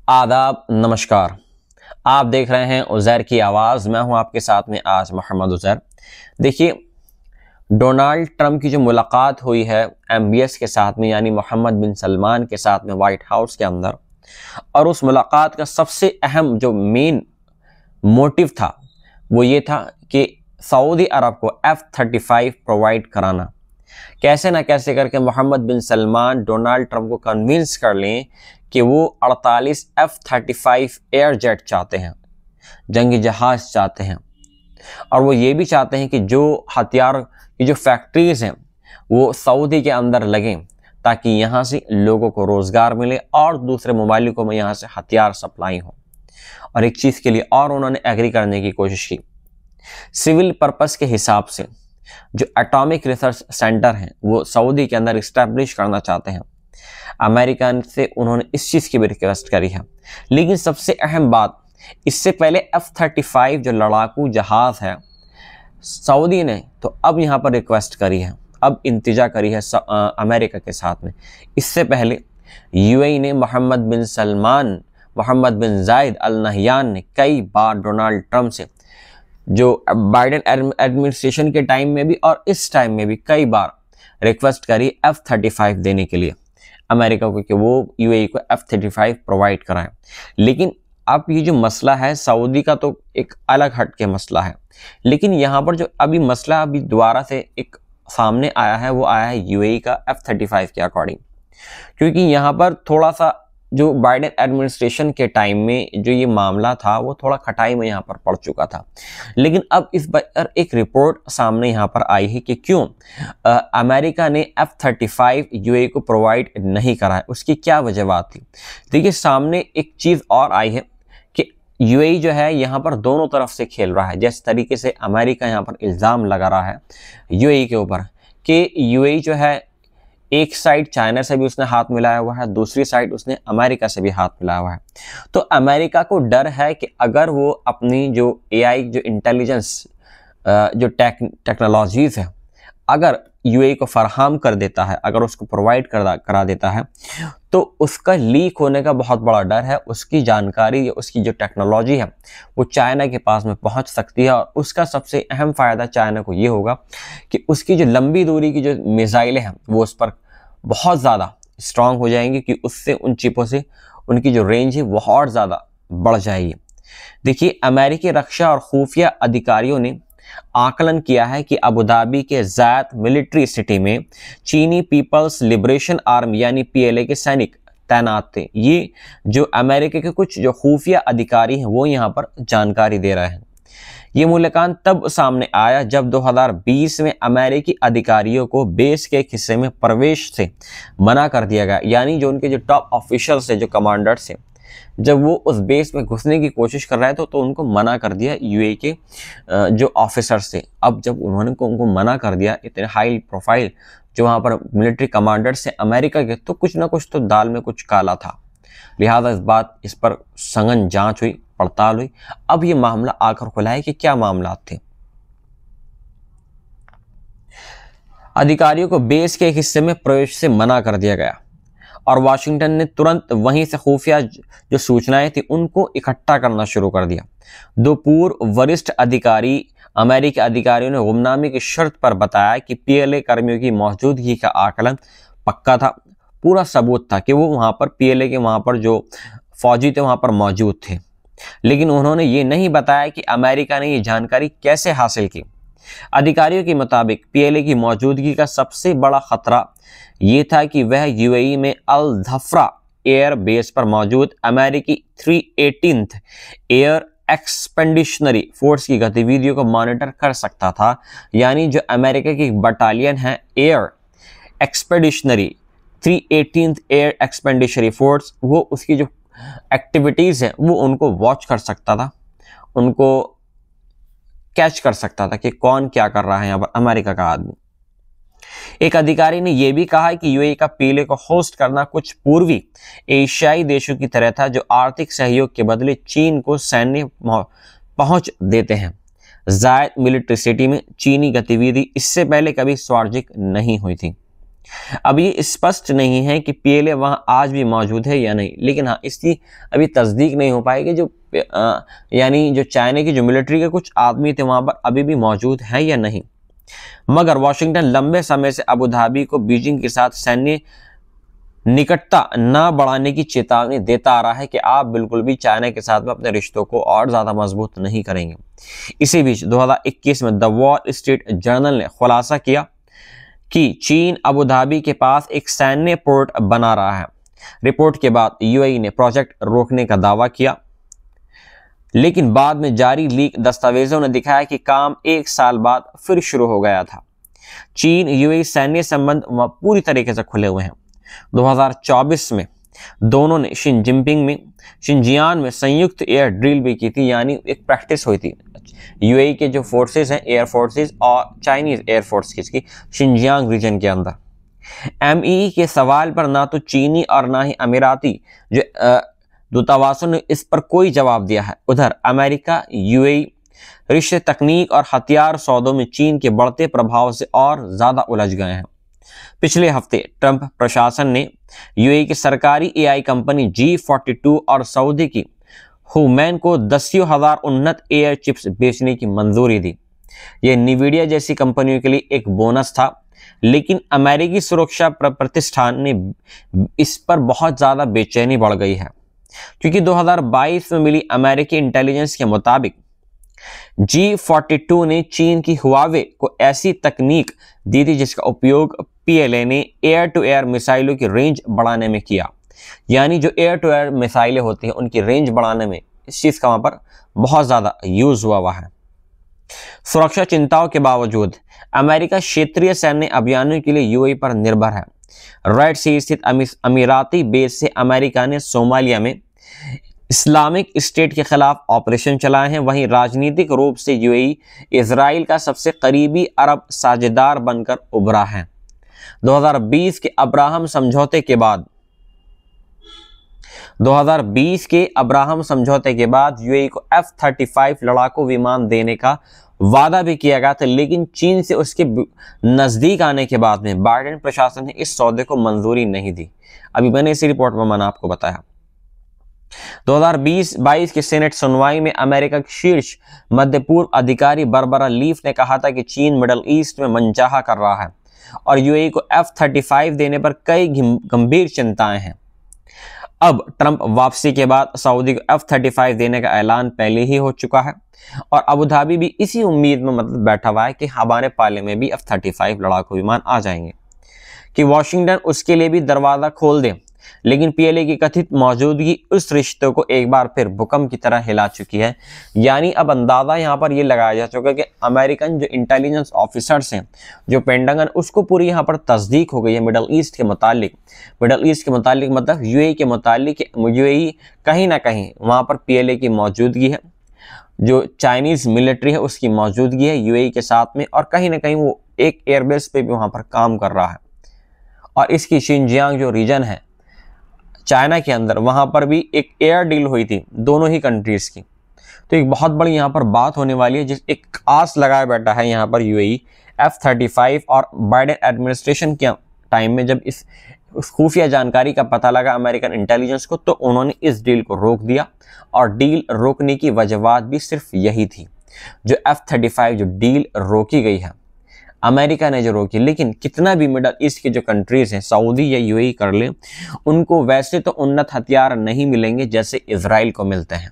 आदाब, नमस्कार। आप देख रहे हैं उज़ैर की आवाज़। मैं हूं आपके साथ में आज मोहम्मद उज़ैर। देखिए, डोनाल्ड ट्रंप की जो मुलाकात हुई है MBS के साथ में, यानी मोहम्मद बिन सलमान के साथ में व्हाइट हाउस के अंदर, और उस मुलाकात का सबसे अहम जो मेन मोटिव था वो ये था कि सऊदी अरब को F-35 प्रोवाइड कराना। कैसे ना कैसे करके मोहम्मद बिन सलमान डोनाल्ड ट्रंप को कन्विंस कर लें कि वो 48 F-35 एयर जेट चाहते हैं, जंगी जहाज़ चाहते हैं, और वो ये भी चाहते हैं कि जो हथियार की जो फैक्ट्रीज़ हैं वो सऊदी के अंदर लगें, ताकि यहाँ से लोगों को रोज़गार मिले और दूसरे ममालिकों में यहाँ से हथियार सप्लाई हो। और एक चीज़ के लिए और उन्होंने एग्री करने की कोशिश की, सिविल पर्पस के हिसाब से जो एटॉमिक रिसर्च सेंटर हैं वो सऊदी के अंदर इस्टेब्लिश करना चाहते हैं। अमेरिका से उन्होंने इस चीज़ की भी रिक्वेस्ट करी है। लेकिन सबसे अहम बात, इससे पहले F-35 जो लड़ाकू जहाज़ है, सऊदी ने तो अब यहाँ पर रिक्वेस्ट करी है, अब इंतजा करी है अमेरिका के साथ में। इससे पहले UAE ने मोहम्मद बिन सलमान, मोहम्मद बिन जायद अल नहयान ने कई बार डोनाल्ड ट्रंप से, जो बाइडेन एडमिनिस्ट्रेशन के टाइम में भी और इस टाइम में भी कई बार रिक्वेस्ट करी F-35 देने के लिए अमेरिका को, कि वो UAE को F-35 प्रोवाइड कराएं। लेकिन अब ये जो मसला है सऊदी का तो एक अलग हट के मसला है, लेकिन यहाँ पर जो अभी मसला अभी दोबारा से एक सामने आया है वो आया है UAE का F-35 के अकॉर्डिंग। क्योंकि यहाँ पर थोड़ा सा जो बाइडेन एडमिनिस्ट्रेशन के टाइम में जो ये मामला था वो थोड़ा खटाई में यहाँ पर पड़ चुका था। लेकिन अब इस बार एक रिपोर्ट सामने यहाँ पर आई है कि क्यों अमेरिका ने F-35 UAE को प्रोवाइड नहीं करा है, उसकी क्या वजहवात थी। देखिए, सामने एक चीज़ और आई है कि UAE जो है यहाँ पर दोनों तरफ से खेल रहा है। जिस तरीके से अमेरिका यहाँ पर इल्ज़ाम लगा रहा है UAE के ऊपर कि UAE जो है एक साइड चाइना से भी उसने हाथ मिलाया हुआ है, दूसरी साइड उसने अमेरिका से भी हाथ मिलाया हुआ है। तो अमेरिका को डर है कि अगर वो अपनी जो AI जो इंटेलिजेंस जो टेक्नोलॉजीज़ है अगर UAE को फराहम कर देता है, अगर उसको प्रोवाइड करा देता है, तो उसका लीक होने का बहुत बड़ा डर है। उसकी जानकारी या उसकी जो टेक्नोलॉजी है वो चाइना के पास में पहुंच सकती है, और उसका सबसे अहम फ़ायदा चाइना को ये होगा कि उसकी जो लंबी दूरी की जो मिसाइलें हैं वो उस पर बहुत ज़्यादा स्ट्रॉन्ग हो जाएंगी, कि उससे उन चिपों से उनकी जो रेंज है वो और ज़्यादा बढ़ जाएगी। देखिए, अमेरिकी रक्षा और खुफिया अधिकारियों ने आकलन किया है कि अबू धाबी के ज़ायत मिलिट्री सिटी में चीनी पीपल्स लिबरेशन आर्मी यानी PLA के सैनिक तैनात थे। ये जो अमेरिका के कुछ जो खुफिया अधिकारी हैं वो यहाँ पर जानकारी दे रहे हैं। ये मूल्यांकन तब सामने आया जब 2020 में अमेरिकी अधिकारियों को बेस के एक हिस्से में प्रवेश से मना कर दिया गया, यानी जो उनके जो टॉप ऑफिशियल्स हैं, जो कमांडर्स हैं, जब वो उस बेस में घुसने की कोशिश कर रहे थे तो उनको मना कर दिया UAE के जो ऑफिसर्स थे। अब जब उन्होंने उनको मना कर दिया, इतने हाई प्रोफाइल जो वहाँ पर मिलिट्री कमांडर्स हैं अमेरिका के, तो कुछ ना कुछ तो दाल में कुछ काला था। लिहाजा इस पर सघन जांच हुई, पड़ताल हुई। अब ये मामला आकर खुला है कि क्या मामला थे। अधिकारियों को बेस के एक हिस्से में प्रवेश से मना कर दिया गया, और वाशिंगटन ने तुरंत वहीं से खुफिया जो सूचनाएं थी उनको इकट्ठा करना शुरू कर दिया। दो पूर्व वरिष्ठ अधिकारी अमेरिकी अधिकारियों ने गुमनामी की शर्त पर बताया कि PLA कर्मियों की मौजूदगी का आकलन पक्का था। पूरा सबूत था कि वो वहाँ पर PLA के वहाँ पर जो फौजी थे वहाँ पर मौजूद थे। लेकिन उन्होंने ये नहीं बताया कि अमेरिका ने ये जानकारी कैसे हासिल की। अधिकारियों के मुताबिक PLA की मौजूदगी का सबसे बड़ा खतरा ये था कि वह UAE में अल धफ्रा एयर बेस पर मौजूद अमेरिकी 318th एयर एक्सपेडिशनरी फोर्स की गतिविधियों को मॉनिटर कर सकता था। यानी जो अमेरिका की बटालियन है air expeditionary 318th air expeditionary force, वो उसकी जो एक्टिविटीज़ हैं वो उनको वॉच कर सकता था, उनको कैच कर सकता था कि कौन क्या कर रहा है यहाँ पर अमेरिका का आदमी। एक अधिकारी ने यह भी कहा कि UAE का PLA को होस्ट करना कुछ पूर्वी एशियाई देशों की तरह था, जो आर्थिक सहयोग के बदले चीन को सैन्य पहुंच देते हैं। ज़ायद मिलिट्री सिटी में चीनी गतिविधि इससे पहले कभी सार्वजनिक नहीं हुई थी। अब ये स्पष्ट नहीं है कि पीएलए वहां आज भी मौजूद है या नहीं, लेकिन हाँ इसकी अभी तस्दीक नहीं हो पाएगी जो यानी जो चाइना की जो मिलिट्री के कुछ आदमी थे वहां पर अभी भी मौजूद है या नहीं। मगर वॉशिंगटन लंबे समय से अबू धाबी को बीजिंग के साथ सैन्य निकटता न बढ़ाने की चेतावनी देता आ रहा है कि आप बिल्कुल भी चाइना के साथ में अपने रिश्तों को और ज्यादा मजबूत नहीं करेंगे। इसी बीच 2021 में द वॉल स्ट्रीट जर्नल ने खुलासा किया कि चीन अबू धाबी के पास एक सैन्य पोर्ट बना रहा है। रिपोर्ट के बाद यूएई ने प्रोजेक्ट रोकने का दावा किया, लेकिन बाद में जारी लीक दस्तावेजों ने दिखाया कि काम 1 साल बाद फिर शुरू हो गया था। चीन यूएई सैन्य संबंध पूरी तरीके से खुले हुए हैं। 2024 में दोनों ने शिनजियांग में संयुक्त एयर ड्रिल भी की थी, यानी एक प्रैक्टिस हुई थी। यूएई के जो फोर्सेस हैं एयर फोर्सेस और चाइनीज एयर फोर्स की शिनजियांग रीजन के अंदर। एमईई के सवाल पर ना तो चीनी और ना ही अमीराती जो दूतावासों ने इस पर कोई जवाब दिया है। उधर अमेरिका यूएई रिश्ते तकनीक और हथियार सौदों में चीन के बढ़ते प्रभाव से और ज्यादा उलझ गए हैं। पिछले हफ्ते ट्रंप प्रशासन ने यूएई की सरकारी एआई कंपनी G42 और सऊदी की हुमैन को 10,000 उन्नत एयर चिप्स बेचने की मंजूरी दी। यह निविडिया जैसी कंपनियों के लिए एक बोनस था, लेकिन अमेरिकी सुरक्षा प्रतिष्ठान ने इस पर बहुत ज्यादा बेचैनी बढ़ गई है, क्योंकि 2022 में मिली अमेरिकी इंटेलिजेंस के मुताबिक G42 ने चीन की हुआवे को ऐसी तकनीक दी थी जिसका उपयोग पीएलए ने एयर टू एयर मिसाइलों की रेंज बढ़ाने में किया। यानी जो एयर टू एयर मिसाइलें होती हैं उनकी रेंज बढ़ाने में इस चीज का वहां पर बहुत ज्यादा यूज हुआ है। सुरक्षा चिंताओं के बावजूद अमेरिका क्षेत्रीय सैन्य अभियानों के लिए यूएई पर निर्भर है। रेड सी स्थित अमीराती बेस से अमेरिका ने सोमालिया में इस्लामिक स्टेट के खिलाफ ऑपरेशन चलाए हैं। वहीं राजनीतिक रूप से यूएई इजराइल का सबसे करीबी अरब साझेदार बनकर उभरा है। 2020 के अब्राहम समझौते के बाद यूएई को F-35 लड़ाकू विमान देने का वादा भी किया गया था, लेकिन चीन से उसके नजदीक आने के बाद में बाइडेन प्रशासन ने इस सौदे को मंजूरी नहीं दी। अभी मैंने इसी रिपोर्ट में मैंने आपको बताया। 2020-22 की सेनेट सुनवाई में अमेरिका के शीर्ष मध्य पूर्व अधिकारी बारबरा लीफ ने कहा था कि चीन मिडल ईस्ट में मनचाहा कर रहा है और यूएई को F-35 देने पर कई गंभीर चिंताएं हैं। अब ट्रंप वापसी के बाद सऊदी को F-35 देने का ऐलान पहले ही हो चुका है और अबू धाबी भी इसी उम्मीद में बैठा हुआ है कि हमारे पाले में भी F-35 लड़ाकू विमान आ जाएंगे कि वॉशिंगटन उसके लिए भी दरवाजा खोल दे। लेकिन पीएलए की कथित मौजूदगी उस रिश्ते को एक बार फिर भूकंप की तरह हिला चुकी है। यानी अब अंदाजा यहाँ पर ये लगाया जा चुका है कि अमेरिकन जो इंटेलिजेंस ऑफिसर्स हैं, जो पेंटागन, उसको पूरी यहाँ पर तस्दीक हो गई है मिडल ईस्ट के मुतालिक मतलब यूएई के मुतालिक। यूएई कहीं ना कहीं वहाँ पर पीएलए की मौजूदगी है, जो चाइनीज मिलिट्री है उसकी मौजूदगी है यूएई के साथ में, और कहीं ना कहीं वो एक एयरबेस पे भी वहाँ पर काम कर रहा है। और इसकी शिनजियांग जो रीजन है चाइना के अंदर, वहां पर भी एक एयर डील हुई थी दोनों ही कंट्रीज की। तो एक बहुत बड़ी यहाँ पर बात होने वाली है, जिस एक आस लगाए बैठा है यहाँ पर यूएई F-35। और बाइडेन एडमिनिस्ट्रेशन के टाइम में जब इस खुफिया जानकारी का पता लगा अमेरिकन इंटेलिजेंस को, तो उन्होंने इस डील को रोक दिया। और डील रोकने की वजह भी सिर्फ यही थी, जो F-35 जो डील रोकी गई है अमेरिका ने जो रोकी। लेकिन कितना भी मिडल ईस्ट की जो कंट्रीज हैं, सऊदी या यूएई कर ले, उनको वैसे तो उन्नत हथियार नहीं मिलेंगे जैसे इजराइल को मिलते हैं।